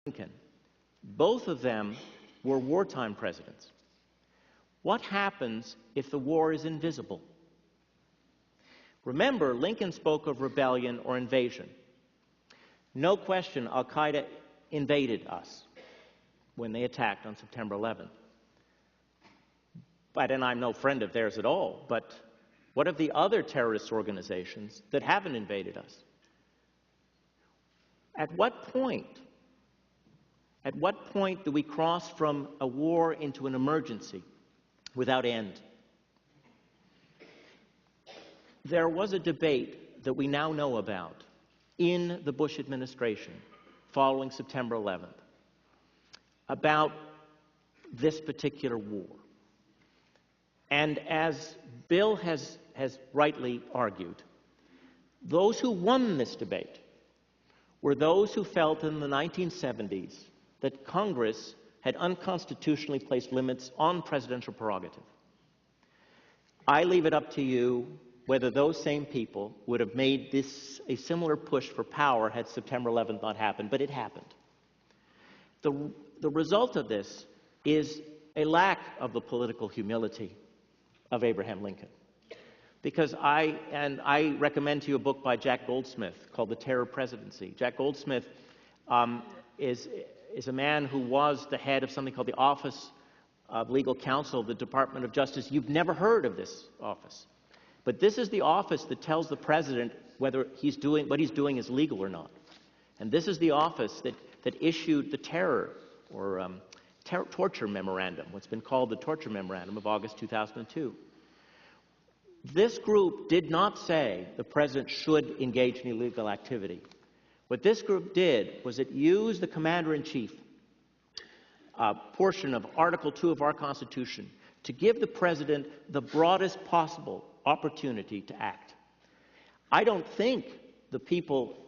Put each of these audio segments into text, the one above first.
Lincoln. Both of them were wartime presidents. What happens if the war is invisible? Remember, Lincoln spoke of rebellion or invasion. No question, al-Qaeda invaded us when they attacked on September 11th. And I'm no friend of theirs at all, but what of the other terrorist organizations that haven't invaded us? At what point do we cross from a war into an emergency without end? There was a debate that we now know about in the Bush administration following September 11th about this particular war. And as Bill has rightly argued, those who won this debate were those who felt in the 1970s that Congress had unconstitutionally placed limits on presidential prerogative. I leave it up to you whether those same people would have made this a similar push for power had September 11th not happened, but it happened. The result of this is a lack of the political humility of Abraham Lincoln. Because I recommend to you a book by Jack Goldsmith called The Terror Presidency. Jack Goldsmith is a man who was the head of something called the Office of Legal Counsel of the Department of Justice. You've never heard of this office. But this is the office that tells the president whether what he's doing is legal or not. And this is the office that issued the terror or torture memorandum, what's been called the torture memorandum of August 2002. This group did not say the president should engage in illegal activity. What this group did was it used the commander-in-chief portion of Article 2 of our Constitution to give the president the broadest possible opportunity to act. I don't think the people,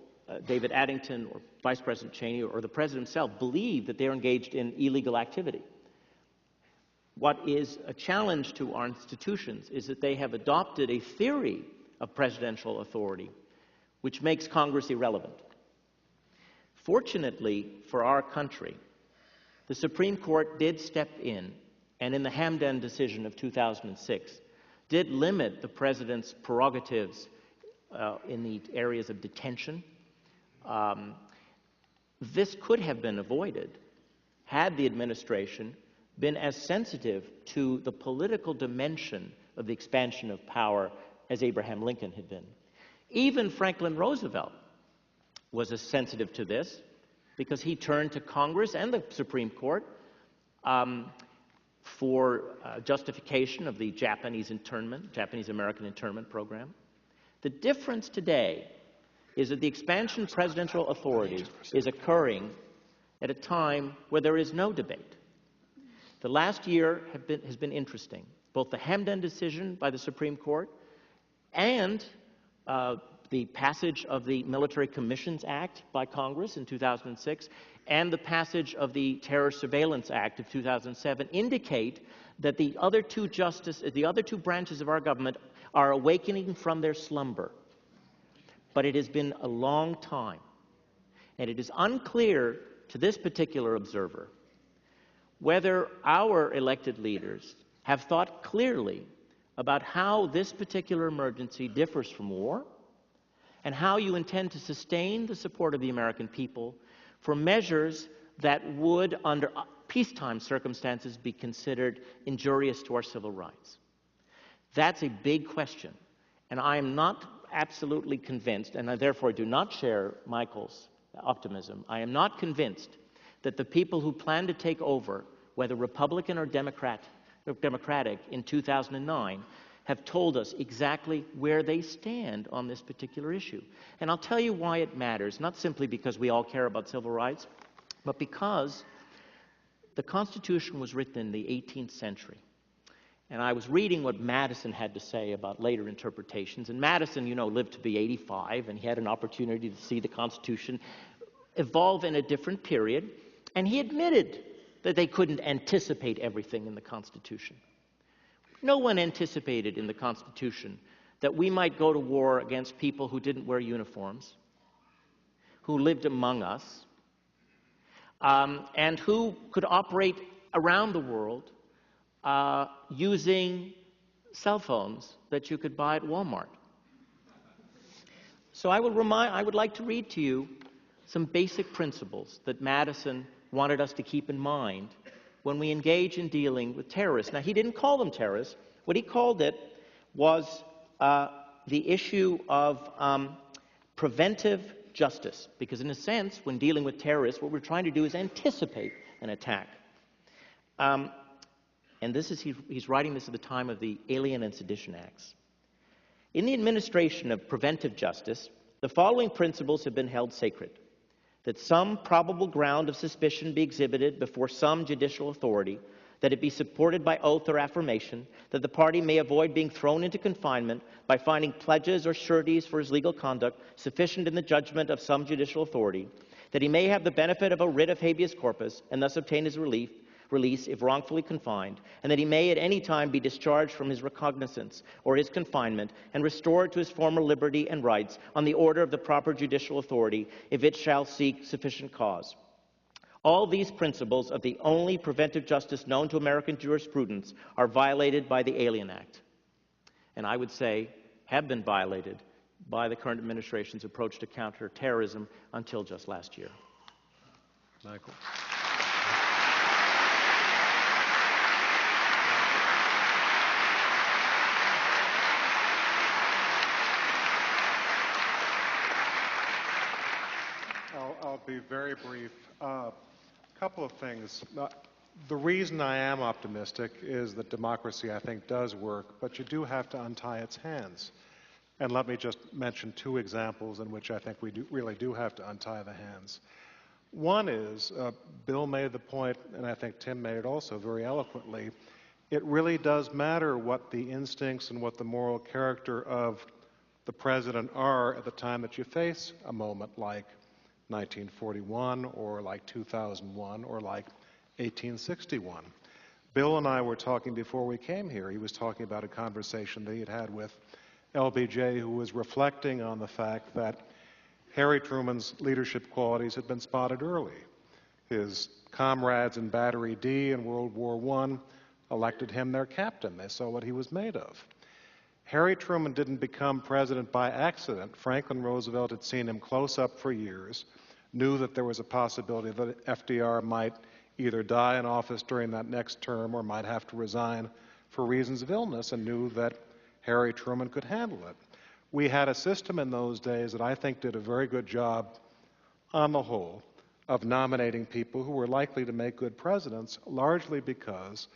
David Addington or Vice President Cheney or the president himself, believe that they're engaged in illegal activity. What is a challenge to our institutions is that they have adopted a theory of presidential authority which makes Congress irrelevant. Fortunately for our country, the Supreme Court did step in and in the Hamdan decision of 2006 did limit the president's prerogatives in the areas of detention. This could have been avoided had the administration been as sensitive to the political dimension of the expansion of power as Abraham Lincoln had been. Even Franklin Roosevelt was as sensitive to this because he turned to Congress and the Supreme Court for justification of the Japanese-American internment program. The difference today is that the expansion of presidential authority is occurring at a time where there is no debate. The last year has been interesting. Both the Hamdan decision by the Supreme Court and the passage of the Military Commissions Act by Congress in 2006 and the passage of the Terror Surveillance Act of 2007 indicate that the other two branches of our government are awakening from their slumber. But it has been a long time, and it is unclear to this particular observer whether our elected leaders have thought clearly about how this particular emergency differs from war and how you intend to sustain the support of the American people for measures that would, under peacetime circumstances, be considered injurious to our civil rights. That's a big question, and I am not absolutely convinced, and I therefore do not share Michael's optimism. I am not convinced that the people who plan to take over, whether Republican or Democratic, in 2009, have told us exactly where they stand on this particular issue. And I'll tell you why it matters, not simply because we all care about civil rights, but because the Constitution was written in the 18th century. And I was reading what Madison had to say about later interpretations. And Madison, you know, lived to be 85, and he had an opportunity to see the Constitution evolve in a different period. And he admitted that they couldn't anticipate everything in the Constitution. No one anticipated in the Constitution that we might go to war against people who didn't wear uniforms, who lived among us, and who could operate around the world using cell phones that you could buy at Walmart. So I would like to read to you some basic principles that Madison wanted us to keep in mind when we engage in dealing with terrorists. Now, he didn't call them terrorists. What he called it was the issue of preventive justice, because in a sense, when dealing with terrorists, what we're trying to do is anticipate an attack. And he's writing this at the time of the Alien and Sedition Acts. In the administration of preventive justice, the following principles have been held sacred: that some probable ground of suspicion be exhibited before some judicial authority, that it be supported by oath or affirmation, that the party may avoid being thrown into confinement by finding pledges or sureties for his legal conduct sufficient in the judgment of some judicial authority, that he may have the benefit of a writ of habeas corpus and thus obtain his release if wrongfully confined, and that he may at any time be discharged from his recognizance or his confinement and restored to his former liberty and rights on the order of the proper judicial authority, if it shall seek sufficient cause. All these principles of the only preventive justice known to American jurisprudence are violated by the Alien Act, and I would say have been violated by the current administration's approach to counterterrorism until just last year. Michael. I'll be very brief. A couple of things. The reason I am optimistic is that democracy, I think, does work, but you do have to untie its hands. And let me just mention two examples in which I think we really do have to untie the hands. One is, Bill made the point, and I think Tim made it also very eloquently, it really does matter what the instincts and what the moral character of the president are at the time that you face a moment like 1941 or like 2001 or like 1861. Bill and I were talking before we came here. He was talking about a conversation that he had had with LBJ, who was reflecting on the fact that Harry Truman's leadership qualities had been spotted early. His comrades in Battery D in World War I elected him their captain. They saw what he was made of. Harry Truman didn't become president by accident. Franklin Roosevelt had seen him close up for years, knew that there was a possibility that FDR might either die in office during that next term or might have to resign for reasons of illness, and knew that Harry Truman could handle it. We had a system in those days that I think did a very good job, on the whole, of nominating people who were likely to make good presidents, largely because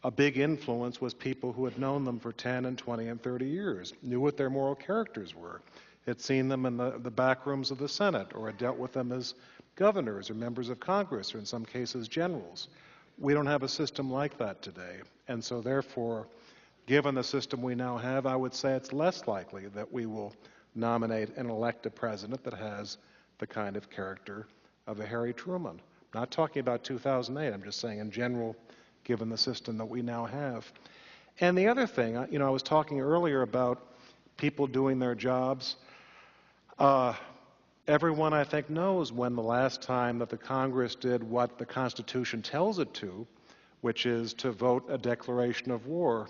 a big influence was people who had known them for 10 and 20 and 30 years, knew what their moral characters were, had seen them in the back rooms of the Senate, or had dealt with them as governors or members of Congress, or in some cases generals. We don't have a system like that today. And so therefore, given the system we now have, I would say it's less likely that we will nominate and elect a president that has the kind of character of a Harry Truman. I'm not talking about 2008, I'm just saying in general, given the system that we now have. And the other thing, I was talking earlier about people doing their jobs. Everyone, I think, knows when the last time that the Congress did what the Constitution tells it to, which is to vote a declaration of war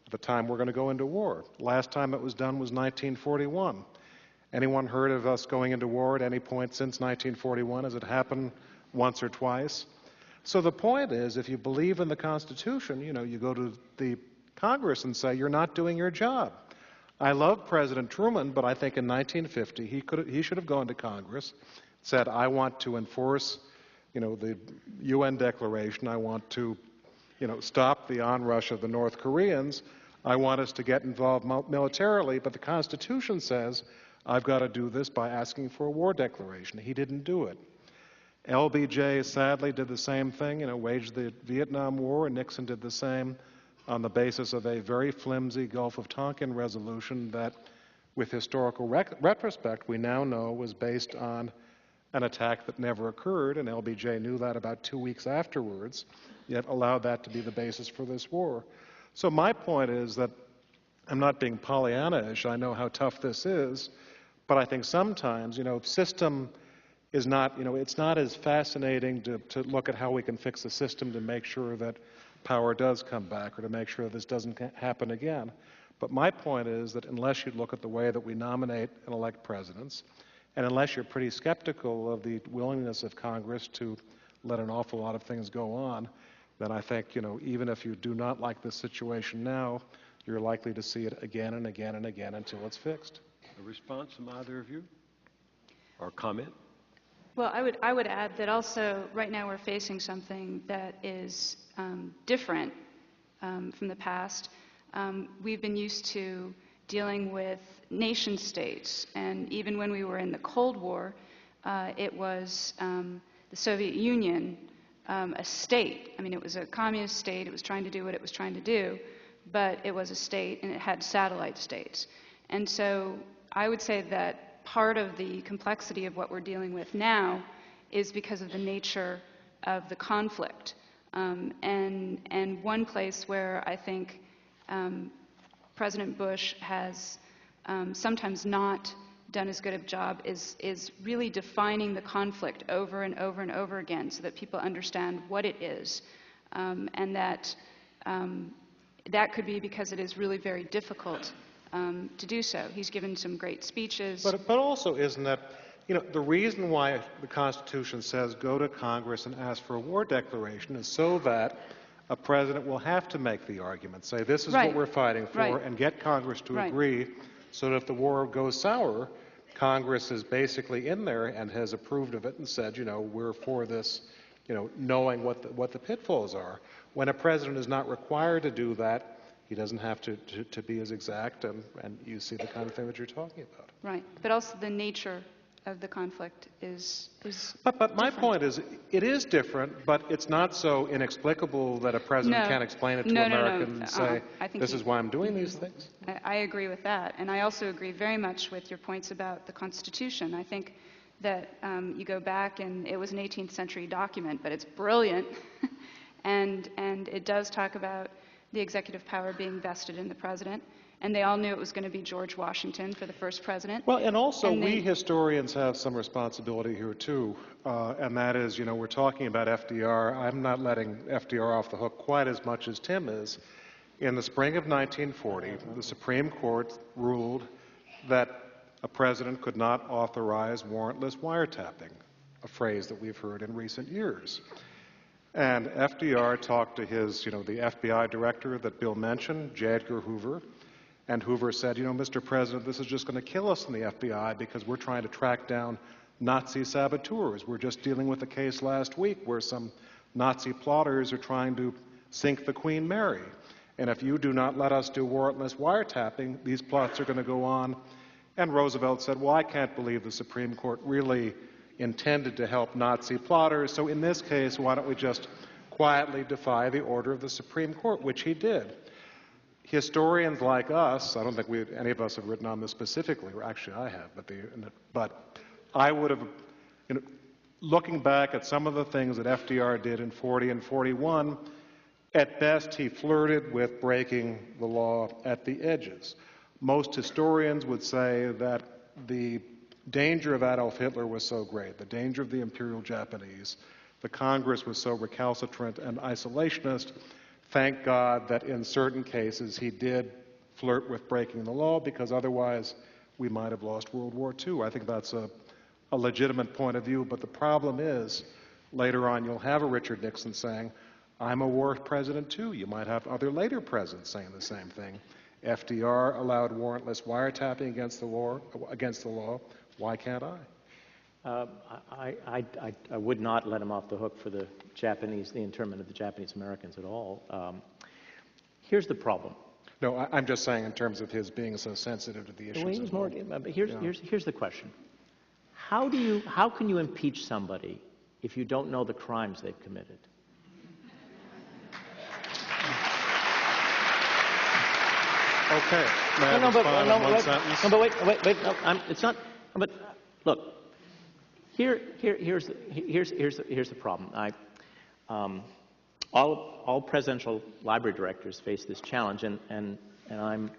at the time we're going to go into war. Last time it was done was 1941. Anyone heard of us going into war at any point since 1941? Has it happened once or twice? So the point is, if you believe in the Constitution, you go to the Congress and say, you're not doing your job. I love President Truman, but I think in 1950 he should have gone to Congress, said, I want to enforce, the UN declaration. I want to, stop the onrush of the North Koreans. I want us to get involved militarily, but the Constitution says I've got to do this by asking for a war declaration. He didn't do it. LBJ sadly did the same thing, waged the Vietnam War, and Nixon did the same on the basis of a very flimsy Gulf of Tonkin resolution that, with historical retrospect, we now know was based on an attack that never occurred, and LBJ knew that about 2 weeks afterwards, yet allowed that to be the basis for this war. So my point is that I'm not being Pollyanna-ish, I know how tough this is, but I think sometimes, system is not, it's not as fascinating to look at how we can fix the system to make sure that power does come back or to make sure this doesn't happen again. But my point is that unless you look at the way that we nominate and elect presidents, and unless you're pretty skeptical of the willingness of Congress to let an awful lot of things go on, then I think, even if you do not like this situation now, you're likely to see it again and again and again until it's fixed. A response from either of you? Or comment? Well, I would add that also right now we're facing something that is different from the past. We've been used to dealing with nation states, and even when we were in the Cold War, it was the Soviet Union, a state. I mean, it was a communist state. It was trying to do what it was trying to do, but it was a state, and it had satellite states. And so I would say that part of the complexity of what we're dealing with now is because of the nature of the conflict. And one place where I think President Bush has sometimes not done as good a job is really defining the conflict over and over and over again so that people understand what it is. And that that could be because it is really very difficult to do so. He's given some great speeches. But also, isn't that, the reason why the Constitution says go to Congress and ask for a war declaration is so that a president will have to make the argument, say this is what we're fighting for, and get Congress to agree, so that if the war goes sour, Congress is basically in there and has approved of it and said, we're for this, knowing what the pitfalls are. When a president is not required to do that, he doesn't have to be as exact, and you see the kind of thing that you're talking about. Right, but also the nature of the conflict is But my point is, it is different, but it's not so inexplicable that a president can't explain it to Americans and say, this is why I'm doing these things. I agree with that, and I also agree very much with your points about the Constitution. I think that you go back, and it was an 18th century document, but it's brilliant, and it does talk about the executive power being vested in the president, and they all knew it was going to be George Washington for the first president. Well, and also we historians have some responsibility here too, and that is, we're talking about FDR. I'm not letting FDR off the hook quite as much as Tim is. In the spring of 1940, the Supreme Court ruled that a president could not authorize warrantless wiretapping, a phrase that we've heard in recent years. And FDR talked to his, the FBI director that Bill mentioned, J. Edgar Hoover, and Hoover said, Mr. President, this is just going to kill us in the FBI because we're trying to track down Nazi saboteurs. We're just dealing with a case last week where some Nazi plotters are trying to sink the Queen Mary. And if you do not let us do warrantless wiretapping, these plots are going to go on. And Roosevelt said, well, I can't believe the Supreme Court really intended to help Nazi plotters, so in this case, why don't we just quietly defy the order of the Supreme Court, which he did. Historians like us, I don't think any of us have written on this specifically, or actually I have, but I would have, looking back at some of the things that FDR did in 40 and 41, at best he flirted with breaking the law at the edges. Most historians would say that the danger of Adolf Hitler was so great, the danger of the Imperial Japanese, the Congress was so recalcitrant and isolationist. Thank God that in certain cases he did flirt with breaking the law, because otherwise we might have lost World War II. I think that's a legitimate point of view, but the problem is later on you'll have a Richard Nixon saying, I'm a war president too. You might have other later presidents saying the same thing. FDR allowed warrantless wiretapping against the law. Why can't I? I would not let him off the hook for the internment of the Japanese Americans at all. Here's the problem. No, I'm just saying in terms of his being so sensitive to the issues. Here's the question. How can you impeach somebody if you don't know the crimes they've committed? Okay. It's not. But look, here's the problem. All presidential library directors face this challenge, and I'm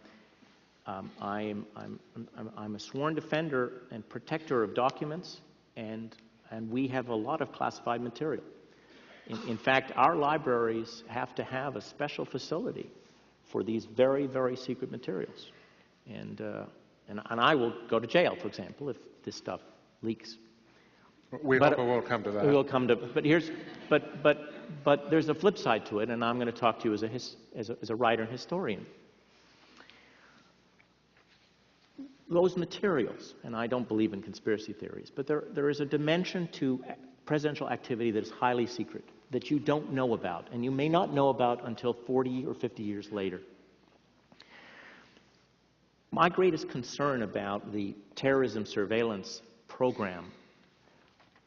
a sworn defender and protector of documents, and and we have a lot of classified material. In fact, our libraries have to have a special facility for these very, very secret materials. And I will go to jail, for example, if this stuff leaks. We hope it will come to that. We will come to, but there's a flip side to it, and I'm going to talk to you as a writer and historian. Those materials, and I don't believe in conspiracy theories, but there is a dimension to presidential activity that is highly secret, that you don't know about, and you may not know about until 40 or 50 years later. My greatest concern about the terrorism surveillance program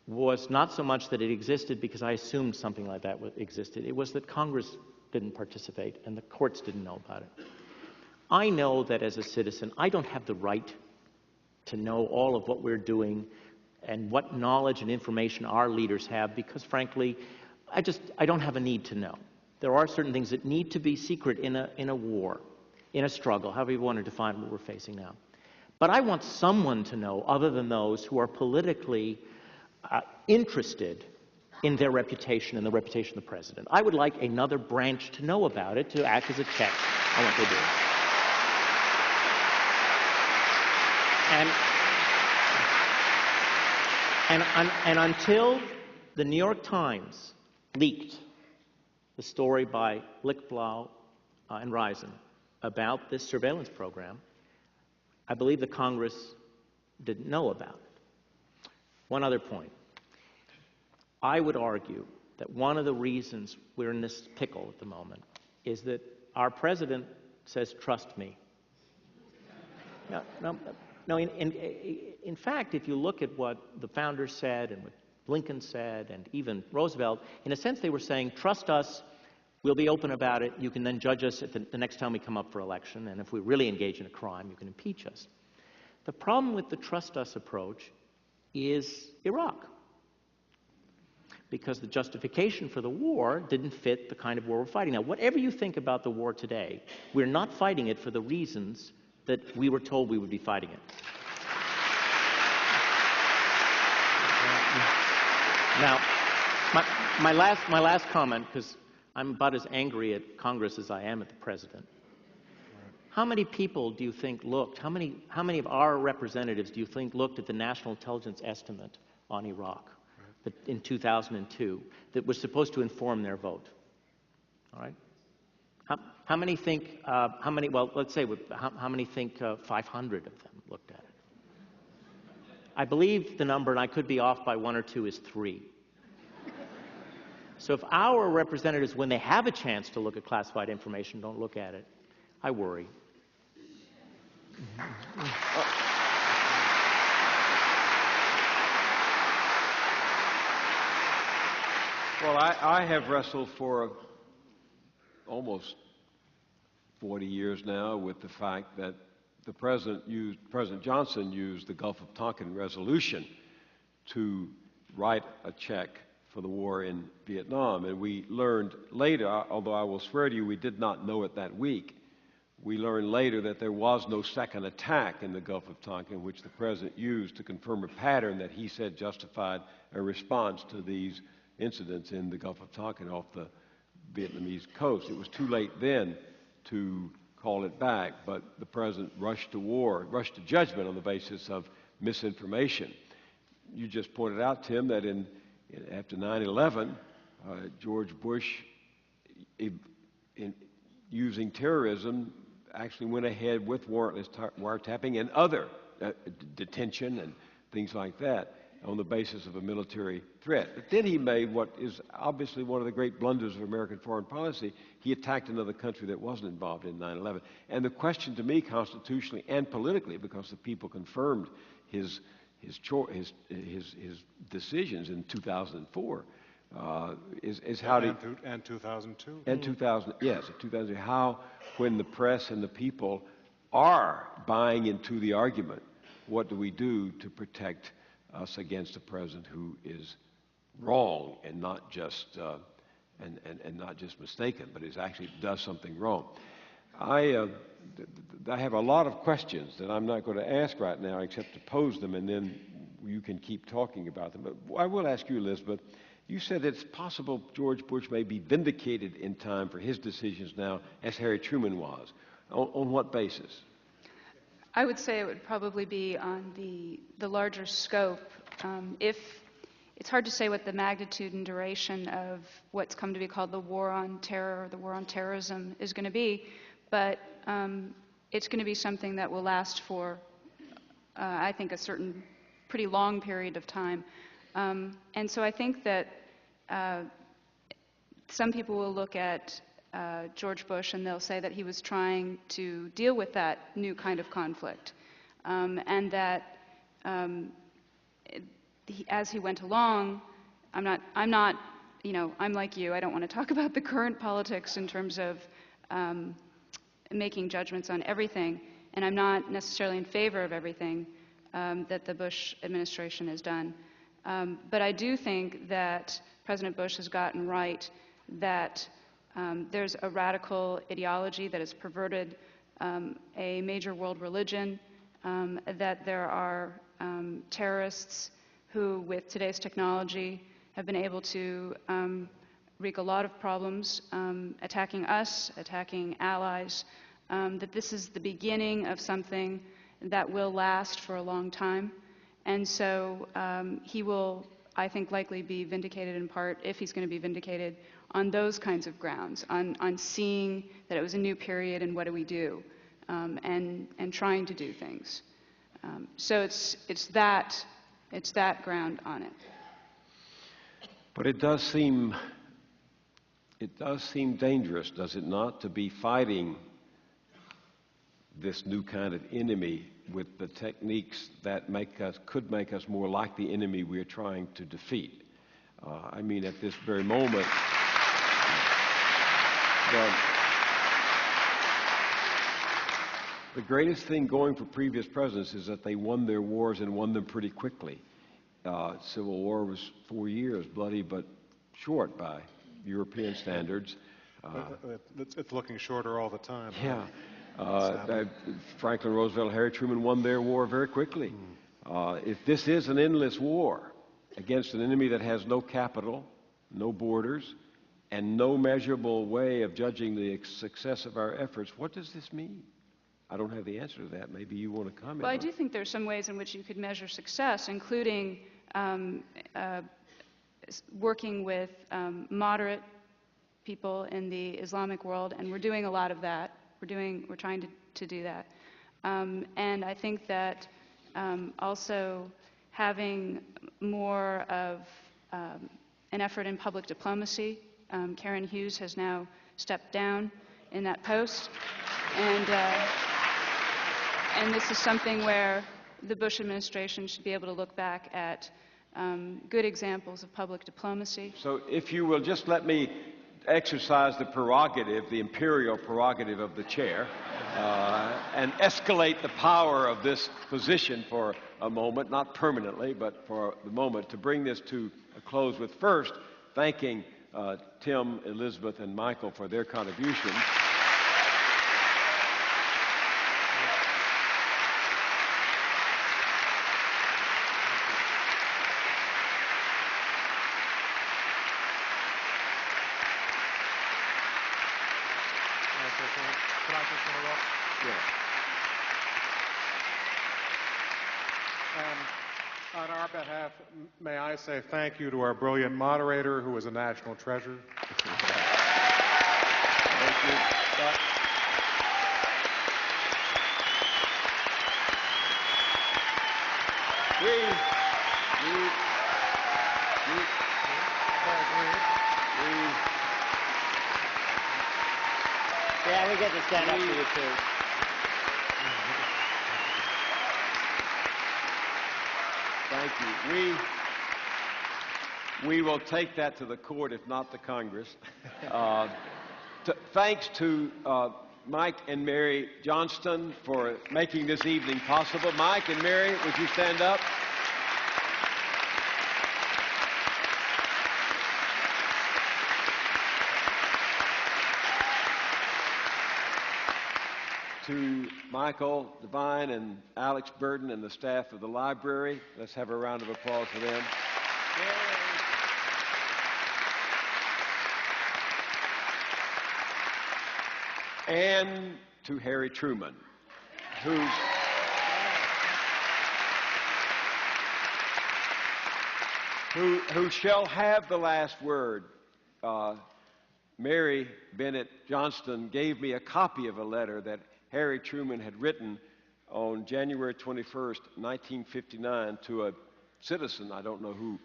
was not so much that it existed because I assumed something like that existed. It was that Congress didn't participate and the courts didn't know about it. I know that as a citizen, I don't have the right to know all of what we're doing and what knowledge and information our leaders have because, frankly, I don't have a need to know. There are certain things that need to be secret in a war, in a struggle, however you want to define what we're facing now. But I want someone to know other than those who are politically interested in their reputation and the reputation of the president. I would like another branch to know about it, to act as a check on what they do. And until the New York Times leaked the story by Lichtblau and Reisen about this surveillance program, I believe the Congress didn't know about it. One other point. I would argue that one of the reasons we're in this pickle at the moment is that our president says, "Trust me." No, in fact, if you look at what the founders said and what Lincoln said and even Roosevelt, in a sense they were saying, "Trust us, we'll be open about it, you can then judge us at the next time we come up for election, and if we really engage in a crime, you can impeach us." The problem with the trust us approach is Iraq, because the justification for the war didn't fit the kind of war we're fighting. Now, whatever you think about the war today, we're not fighting it for the reasons that we were told we would be fighting it. Now, my last comment, because I'm about as angry at Congress as I am at the president. How many people do you think looked, how many of our representatives do you think looked at the National Intelligence Estimate on Iraq in 2002 that was supposed to inform their vote? All right? How many think, well, let's say, how many think 500 of them looked at it? I believe the number, and I could be off by 1 or 2, is 3. So if our representatives, when they have a chance to look at classified information, don't look at it, I worry. Well, I have wrestled for almost 40 years now with the fact that President Johnson used the Gulf of Tonkin resolution to write a check for the war in Vietnam. And we learned later, although I will swear to you we did not know it that week, we learned later that there was no second attack in the Gulf of Tonkin, which the President used to confirm a pattern that he said justified a response to these incidents in the Gulf of Tonkin off the Vietnamese coast. It was too late then to call it back, but the President rushed to judgment on the basis of misinformation. You just pointed out, Tim, that after 9/11, George Bush, in using terrorism, actually went ahead with warrantless wiretapping and other detention and things like that on the basis of a military threat. But then he made what is obviously one of the great blunders of American foreign policy. He attacked another country that wasn't involved in 9/11. And the question to me, constitutionally and politically, because the people confirmed his decisions in 2004, is how to... And 2002. And 2000, yes, 2000. How, when the press and the people are buying into the argument, what do we do to protect us against a president who is wrong and not just not just mistaken, but is actually does something wrong? I have a lot of questions that I'm not going to ask right now, except to pose them, and then you can keep talking about them. But I will ask you, Elizabeth, you said it's possible George Bush may be vindicated in time for his decisions now as Harry Truman was. On what basis? I would say it would probably be on the larger scope. If it's hard to say what the magnitude and duration of what's come to be called the war on terror, or the war on terrorism, is going to be, but it's going to be something that will last for, I think, a certain pretty long period of time. And so I think that some people will look at George Bush and they'll say that he was trying to deal with that new kind of conflict, and that as he went along, I'm not, I'm like you. I don't want to talk about the current politics in terms of making judgments on everything, and I'm not necessarily in favor of everything that the Bush administration has done. But I do think that President Bush has gotten right that there's a radical ideology that has perverted a major world religion, that there are terrorists who, with today's technology, have been able to wreak a lot of problems, attacking us, attacking allies, that this is the beginning of something that will last for a long time. And so he will, I think, likely be vindicated in part, if he's going to be vindicated, on those kinds of grounds, on seeing that it was a new period and what do we do, and trying to do things. So it's that ground on it. But it does seem dangerous, does it not, to be fighting this new kind of enemy with the techniques that could make us more like the enemy we're trying to defeat. I mean, at this very moment, the greatest thing going for previous presidents is that they won their wars and won them pretty quickly. Civil War was 4 years, bloody but short by European standards. It's looking shorter all the time. Yeah. Franklin Roosevelt, Harry Truman won their war very quickly. If this is an endless war against an enemy that has no capital, no borders, and no measurable way of judging the success of our efforts, what does this mean? I don't have the answer to that. Maybe you want to comment. Well, I do think there's some ways in which you could measure success, including working with moderate people in the Islamic world, and we're doing a lot of that. We're trying to do that. And I think that also having more of an effort in public diplomacy. Karen Hughes has now stepped down in that post. And this is something where the Bush administration should be able to look back at good examples of public diplomacy. So if you will just let me exercise the prerogative, the imperial prerogative of the chair, and escalate the power of this position for a moment, not permanently, but for the moment, to bring this to a close with first thanking Tim, Elizabeth, and Michael for their contributions. Can I just interrupt? Yeah. And on our behalf, may I say thank you to our brilliant moderator, who is a national treasure. Thank you. Yeah, we get to stand up for you too. Thank you. We will take that to the court, if not the Congress. Thanks to Mike and Mary Johnston for making this evening possible. Mike and Mary, would you stand up? To to Michael Devine and Alex Burden and the staff of the library. Let's have a round of applause for them. And to Harry Truman, who shall have the last word. Mary Bennett Johnston gave me a copy of a letter that Harry Truman had written on January 21st, 1959, to a citizen, I don't know who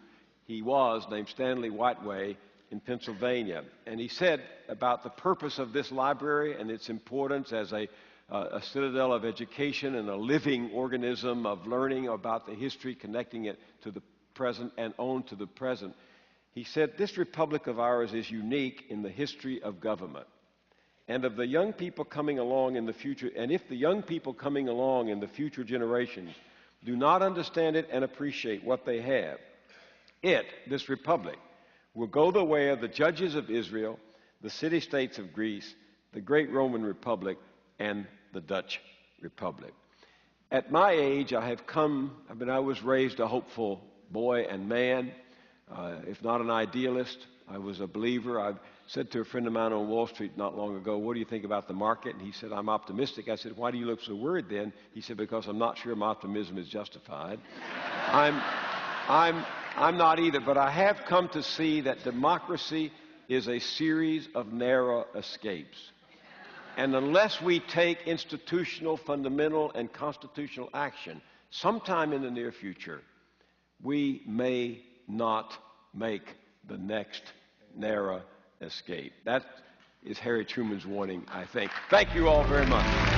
he was, named Stanley Whiteway in Pennsylvania. And he said about the purpose of this library and its importance as a citadel of education and a living organism of learning about the history, connecting it to the present and on to the present. He said, "This republic of ours is unique in the history of government. And of the young people coming along in the future, and if the young people coming along in the future generations do not understand it and appreciate what they have, this republic, will go the way of the judges of Israel, the city-states of Greece, the great Roman Republic, and the Dutch Republic." At my age, I was raised a hopeful boy and man, if not an idealist. I was a believer. I said to a friend of mine on Wall Street not long ago, "What do you think about the market?" And he said, "I'm optimistic." I said, "Why do you look so worried then?" He said, "Because I'm not sure my optimism is justified." I'm not either, but I have come to see that democracy is a series of narrow escapes. And unless we take institutional, fundamental, and constitutional action sometime in the near future, we may not make the next narrow escape. That is Harry Truman's warning, I think. Thank you all very much.